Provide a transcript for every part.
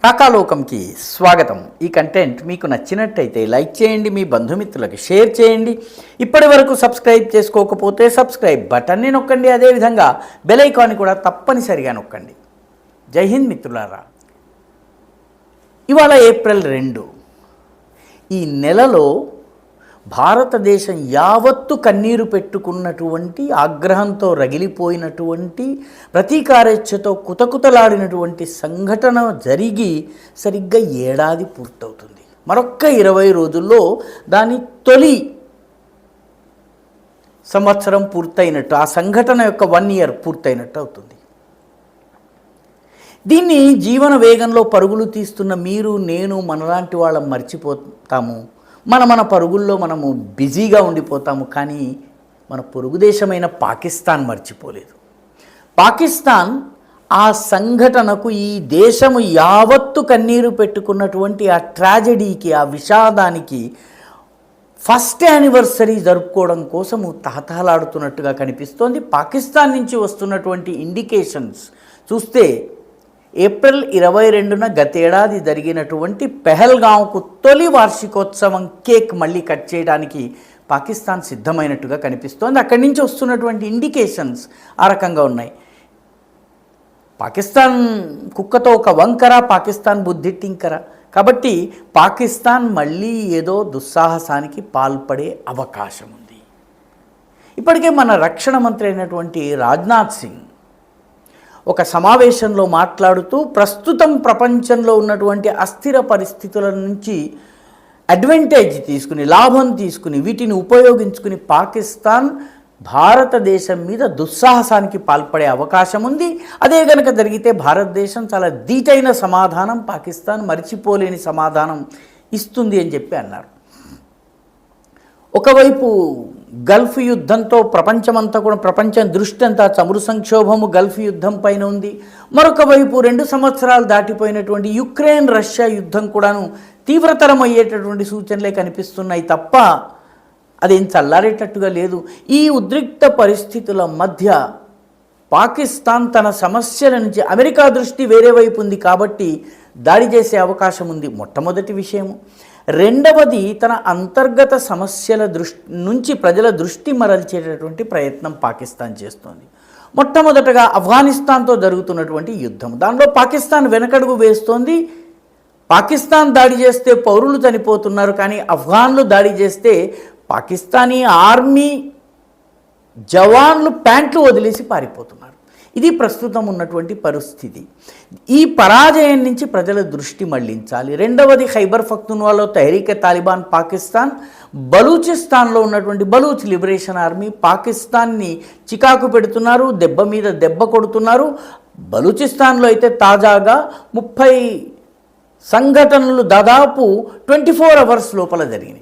టాకాలోకంకి స్వాగతం. ఈ కంటెంట్ మీకు నచ్చినట్టయితే లైక్ చేయండి, మీ బంధుమిత్రులకి షేర్ చేయండి. ఇప్పటి వరకు సబ్స్క్రైబ్ చేసుకోకపోతే సబ్స్క్రైబ్ బటన్ని నొక్కండి. అదేవిధంగా బెల్ ఐకాన్ని కూడా తప్పనిసరిగా నొక్కండి. జై హింద్ మిత్రులారా. ఇవాళ ఏప్రిల్ 2. ఈ నెలలో భారతదేశం యావత్తు కన్నీరు పెట్టుకున్నటువంటి, ఆగ్రహంతో రగిలిపోయినటువంటి, ప్రతీకారేచ్ఛతో కుతకుతలాడినటువంటి సంఘటన జరిగి సరిగ్గా ఏడాది పూర్తవుతుంది. మరొక్క 20 రోజుల్లో దాని తొలి సంవత్సరం పూర్తయినట్టు, ఆ సంఘటన యొక్క 1 ఇయర్ పూర్తయినట్టు అవుతుంది. దీన్ని జీవన వేగంలో పరుగులు తీస్తున్న మీరు, నేను, మనలాంటి వాళ్ళం మర్చిపోతాము. మన పరుగుల్లో మనము బిజీగా ఉండిపోతాము. కానీ మన పొరుగు దేశమైన పాకిస్తాన్ మర్చిపోలేదు. పాకిస్తాన్ ఆ సంఘటనకు, ఈ దేశము యావత్తు కన్నీరు పెట్టుకున్నటువంటి ఆ ట్రాజడీకి, ఆ విషాదానికి ఫస్ట్ యానివర్సరీ జరుపుకోవడం కోసము తహతహలాడుతున్నట్టుగా కనిపిస్తోంది. పాకిస్తాన్ నుంచి వస్తున్నటువంటి ఇండికేషన్స్ చూస్తే ఏప్రిల్ 22న గతేడాది జరిగినటువంటి పెహల్గాంకు తొలి వార్షికోత్సవం కేక్ మళ్ళీ కట్ చేయడానికి పాకిస్తాన్ సిద్ధమైనట్టుగా కనిపిస్తోంది. అక్కడి నుంచి వస్తున్నటువంటి ఇండికేషన్స్ ఆ రకంగా ఉన్నాయి. పాకిస్తాన్ కుక్కతో ఒక వంకర, పాకిస్తాన్ బుద్ధిట్టింకర. కాబట్టి పాకిస్తాన్ మళ్ళీ ఏదో దుస్సాహసానికి పాల్పడే అవకాశం ఉంది. ఇప్పటికే మన రక్షణ మంత్రి అయినటువంటి రాజ్నాథ్ సింగ్ ఒక సమావేశంలో మాట్లాడుతూ ప్రస్తుతం ప్రపంచంలో ఉన్నటువంటి అస్థిర పరిస్థితుల నుంచి అడ్వాంటేజ్ తీసుకుని, లాభం తీసుకుని, వీటిని ఉపయోగించుకుని పాకిస్తాన్ భారతదేశం మీద దుస్సాహసానికి పాల్పడే అవకాశం ఉంది. అదే కనుక జరిగితే భారతదేశం చాలా ధీటైన సమాధానం, పాకిస్తాన్ మర్చిపోలేని సమాధానం ఇస్తుంది అని చెప్పి అన్నారు. ఒకవైపు గల్ఫ్ యుద్ధంతో ప్రపంచమంతా కూడా, ప్రపంచం దృష్టి అంతా చమురు సంక్షోభము గల్ఫ్ యుద్ధం పైన ఉంది. మరొక వైపు 2 సంవత్సరాలు దాటిపోయినటువంటి యుక్రెయిన్ రష్యా యుద్ధం కూడాను తీవ్రతరం అయ్యేటటువంటి సూచనలే కనిపిస్తున్నాయి తప్ప అదేం చల్లారేటట్టుగా లేదు. ఈ ఉద్రిక్త పరిస్థితుల మధ్య పాకిస్తాన్ తన సమస్యల నుంచి, అమెరికా దృష్టి వేరే వైపు ఉంది కాబట్టి దాడి చేసే అవకాశం ఉంది, మొట్టమొదటి విషయము. రెండవది, తన అంతర్గత సమస్యల నుంచి ప్రజల దృష్టి మరల్చేటటువంటి ప్రయత్నం పాకిస్తాన్ చేస్తోంది. మొట్టమొదటగా ఆఫ్ఘనిస్తాన్తో జరుగుతున్నటువంటి యుద్ధం, దానిలో పాకిస్తాన్ వెనకడుగు వేస్తోంది. పాకిస్తాన్ దాడి చేస్తే పౌరులు చనిపోతున్నారు, కానీ ఆఫ్ఘన్లు దాడి చేస్తే పాకిస్తానీ ఆర్మీ జవాన్లు ప్యాంట్లు వదిలేసి పారిపోతున్నారు. ఇది ప్రస్తుతం ఉన్నటువంటి పరిస్థితి. ఈ పరాజయం నుంచి ప్రజల దృష్టి మళ్లించాలి. రెండవది, ఖైబర్ పఖ్తూన్వాలో తెహ్రీకే తాలిబాన్ పాకిస్తాన్, బలూచిస్తాన్లో ఉన్నటువంటి బలూచ్ లిబరేషన్ ఆర్మీ పాకిస్తాన్ని చికాకు పెడుతున్నారు, దెబ్బ మీద దెబ్బ కొడుతున్నారు. బలూచిస్తాన్లో అయితే తాజాగా 30 సంఘటనలు దాదాపు 24 అవర్స్ లోపల జరిగినాయి.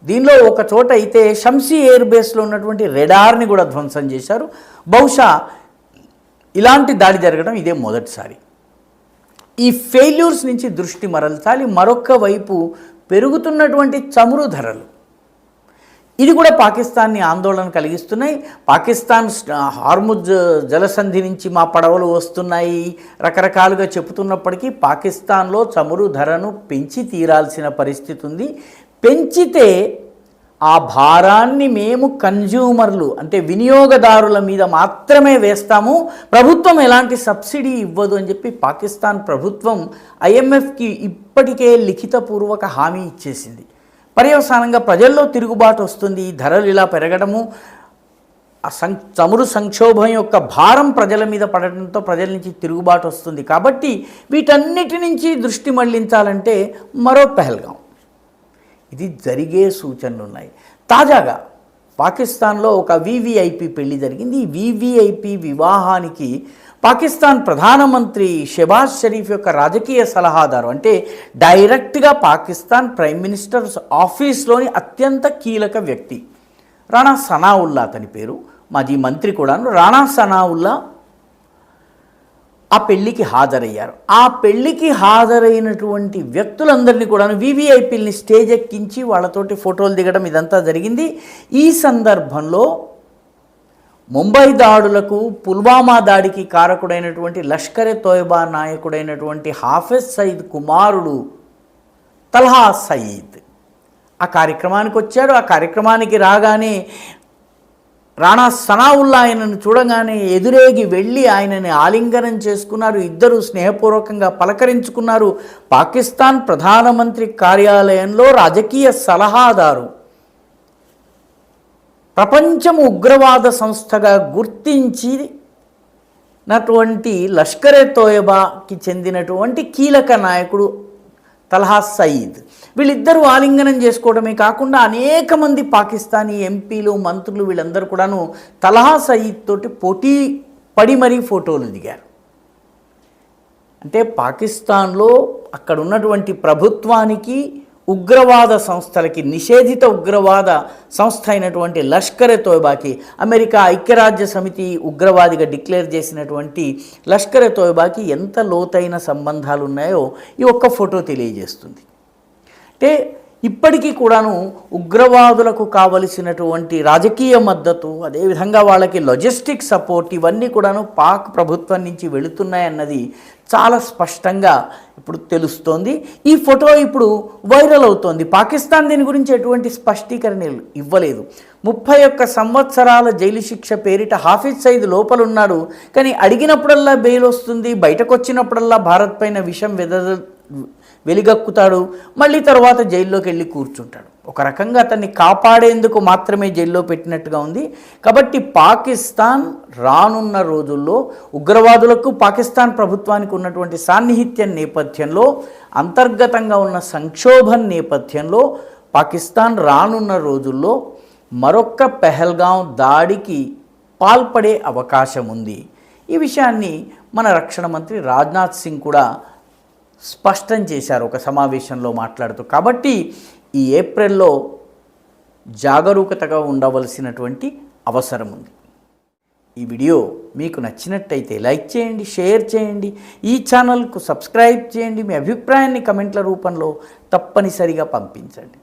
దీనిలో ఒక చోట అయితే షంసీ ఎయిర్ బేస్లో ఉన్నటువంటి రెడార్ని కూడా ధ్వంసం చేశారు. బహుశా ఇలాంటి దాడి జరగడం ఇదే మొదటిసారి. ఈ ఫెయిల్యూర్స్ నుంచి దృష్టి మరల్చాలి. మరొక వైపు పెరుగుతున్నటువంటి చమురు ధరలు, ఇది కూడా పాకిస్తాన్ని ఆందోళన కలిగిస్తున్నాయి. పాకిస్తాన్ హార్ముజ్ జలసంధి నుంచి మా పడవలు వస్తున్నాయి రకరకాలుగా చెబుతున్నప్పటికీ పాకిస్తాన్లో చమురు ధరను పెంచి తీరాల్సిన పరిస్థితి ఉంది. పెంచితే ఆ భారాన్ని మేము కన్జ్యూమర్లు, అంటే వినియోగదారుల మీద మాత్రమే వేస్తాము, ప్రభుత్వం ఎలాంటి సబ్సిడీ ఇవ్వదు అని చెప్పి పాకిస్తాన్ ప్రభుత్వం IMFకి ఇప్పటికే లిఖితపూర్వక హామీ ఇచ్చేసింది. పర్యవసానంగా ప్రజల్లో తిరుగుబాటు వస్తుంది. ధరలు ఇలా పెరగడము, చమురు సంక్షోభం యొక్క భారం ప్రజల మీద పడడంతో ప్రజల నుంచి తిరుగుబాటు వస్తుంది. కాబట్టి వీటన్నిటి నుంచి దృష్టి మళ్లించాలంటే మరో పెహల్గాం, ఇది జరిగే సూచనలు ఉన్నాయి. తాజాగా పాకిస్తాన్లో ఒక VVIP పెళ్లి జరిగింది. ఈ VVIP వివాహానికి పాకిస్తాన్ ప్రధానమంత్రి షెబాజ్ షరీఫ్ యొక్క రాజకీయ సలహాదారు, అంటే డైరెక్ట్గా పాకిస్తాన్ ప్రైమ్ మినిస్టర్ ఆఫీస్లోని అత్యంత కీలక వ్యక్తి రాణా సనావుల్లా, అతని పేరు, మాజీ మంత్రి కూడాను, రాణా సనావుల్లా ఆ పెళ్లికి హాజరయ్యారు. ఆ పెళ్లికి హాజరైనటువంటి వ్యక్తులందరినీ కూడా VVIPల్ని స్టేజ్ ఎక్కించి వాళ్ళతోటి ఫోటోలు దిగడం ఇదంతా జరిగింది. ఈ సందర్భంలో ముంబై దాడులకు, పుల్వామా దాడికి కారకుడైనటువంటి లష్కరే తోయబా నాయకుడైనటువంటి హాఫిజ్ సయీద్ కుమారుడు తల్హా సయీద్ ఆ కార్యక్రమానికి వచ్చాడు. ఆ కార్యక్రమానికి రాగానే రాణా సనావుల్లా ఆయనను చూడగానే ఎదురేగి వెళ్ళి ఆయనని ఆలింగనం చేసుకున్నారు. ఇద్దరు స్నేహపూర్వకంగా పలకరించుకున్నారు. పాకిస్తాన్ ప్రధానమంత్రి కార్యాలయంలో రాజకీయ సలహాదారు, ప్రపంచం ఉగ్రవాద సంస్థగా గుర్తించినటువంటి లష్కరే తోయబాకి చెందినటువంటి కీలక నాయకుడు తల్హా సయీద్. వీళ్ళిద్దరూ ఆలింగనం చేసుకోవడమే కాకుండా అనేక మంది పాకిస్తానీ ఎంపీలు, మంత్రులు వీళ్ళందరూ కూడాను తల్హా సయీద్ తోటి పోటీ పడి మరీ ఫోటోలు దిగారు. అంటే పాకిస్తాన్లో అక్కడ ఉన్నటువంటి ప్రభుత్వానికి, ఉగ్రవాద సంస్థలకి, నిషేధిత ఉగ్రవాద సంస్థ అయినటువంటి లష్కరే తోయబాకి, అమెరికా ఐక్యరాజ్య సమితి ఉగ్రవాదిగా డిక్లేర్ చేసినటువంటి లష్కరే తోయబాకి ఎంత లోతైన సంబంధాలు ఉన్నాయో ఈ ఒక్క ఫోటో తెలియజేస్తుంది. అంటే ఇప్పటికీ కూడాను ఉగ్రవాదులకు కావలసినటువంటి రాజకీయ మద్దతు, అదేవిధంగా వాళ్ళకి లాజిస్టిక్ సపోర్ట్ ఇవన్నీ కూడాను పాక్ ప్రభుత్వం నుంచి వెళుతున్నాయన్నది చాలా స్పష్టంగా ఇప్పుడు తెలుస్తోంది. ఈ ఫోటో ఇప్పుడు వైరల్ అవుతోంది. పాకిస్తాన్ దీని గురించి ఎటువంటి స్పష్టీకరణ ఇవ్వలేదు. 31 సంవత్సరాల జైలు శిక్ష పేరిట హాఫిజ్ సయీద్ లోపలున్నాడు. కానీ అడిగినప్పుడల్లా బెయిల్ వస్తుంది. బయటకు వచ్చినప్పుడల్లా భారత్ పైన విషం వెలిగక్కుతాడు. మళ్ళీ తర్వాత జైల్లోకి వెళ్ళి కూర్చుంటాడు. ఒక రకంగా అతన్ని కాపాడేందుకు మాత్రమే జైల్లో పెట్టినట్టుగా ఉంది. కాబట్టి పాకిస్తాన్ రానున్న రోజుల్లో ఉగ్రవాదులకు పాకిస్తాన్ ప్రభుత్వానికి ఉన్నటువంటి సాన్నిహిత్యం నేపథ్యంలో, అంతర్గతంగా ఉన్న సంక్షోభం నేపథ్యంలో పాకిస్తాన్ రానున్న రోజుల్లో మరొక్క పెహల్గాం దాడికి పాల్పడే అవకాశం ఉంది. ఈ విషయాన్ని మన రక్షణ మంత్రి రాజ్నాథ్ సింగ్ కూడా స్పష్టం చేశారు ఒక సమావేశంలో మాట్లాడుతూ. కాబట్టి ఈ ఏప్రిల్లో జాగరూకతగా ఉండవలసినటువంటి అవసరం ఉంది. ఈ వీడియో మీకు నచ్చినట్టయితే లైక్ చేయండి, షేర్ చేయండి, ఈ ఛానల్కు సబ్స్క్రైబ్ చేయండి. మీ అభిప్రాయాన్ని కమెంట్ల రూపంలో తప్పనిసరిగా పంపించండి.